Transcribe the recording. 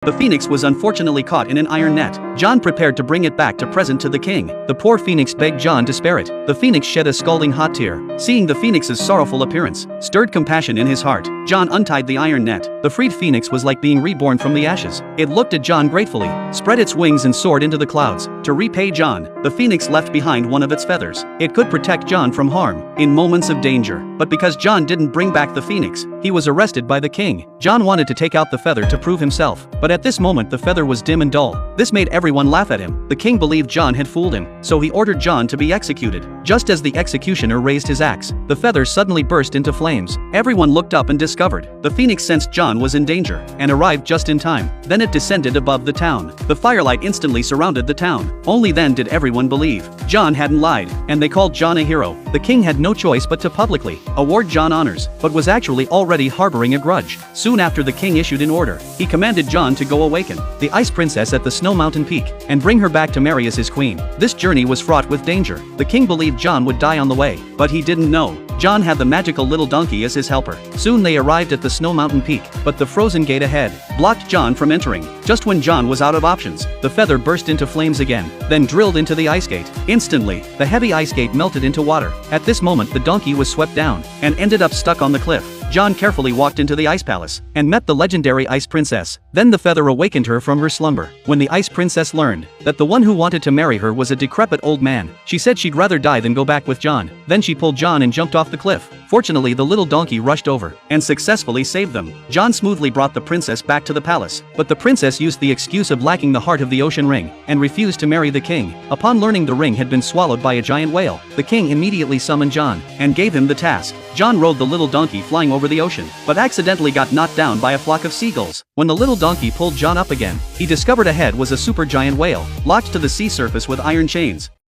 The phoenix was unfortunately caught in an iron net. John prepared to bring it back to present to the king. The poor phoenix begged John to spare it. The phoenix shed a scalding hot tear. Seeing the phoenix's sorrowful appearance stirred compassion in his heart. John untied the iron net. The freed phoenix was like being reborn from the ashes. It looked at John gratefully, spread its wings and soared into the clouds. To repay John, the phoenix left behind one of its feathers. It could protect John from harm in moments of danger. But because John didn't bring back the phoenix, he was arrested by the king. John wanted to take out the feather to prove himself, but at this moment the feather was dim and dull. This made everyone laugh at him. The king believed John had fooled him, so he ordered John to be executed. Just as the executioner raised his axe, the feather suddenly burst into flames. Everyone looked up and discovered the phoenix sensed John was in danger and arrived just in time. Then it descended above the town. The firelight instantly surrounded the town. Only then did everyone believe John hadn't lied, and they called John a hero. The king had no choice but to publicly award John honors, but was actually already harboring a grudge. Soon after, the king issued an order. He commanded John to go awaken the ice princess at the snow mountain peak and bring her back to marry as his queen. This journey was fraught with danger. The king believed John would die on the way, but he didn't know John had the magical little donkey as his helper. Soon they arrived at the snow mountain peak, but the frozen gate ahead blocked John from entering. Just when John was out of options, the feather burst into flames again, then drilled into the ice gate. Instantly, the heavy ice gate melted into water. At this moment, the donkey was swept down and ended up stuck on the cliff. John carefully walked into the ice palace and met the legendary ice princess. Then the feather awakened her from her slumber. When the ice princess learned that the one who wanted to marry her was a decrepit old man, she said she'd rather die than go back with John. Then she pulled John and jumped off the cliff. Fortunately, the little donkey rushed over and successfully saved them. John smoothly brought the princess back to the palace, but the princess used the excuse of lacking the heart of the ocean ring and refused to marry the king. Upon learning the ring had been swallowed by a giant whale, the king immediately summoned John and gave him the task. John rode the little donkey flying over the ocean, but accidentally got knocked down by a flock of seagulls. When the little donkey pulled John up again, he discovered ahead was a supergiant whale, locked to the sea surface with iron chains.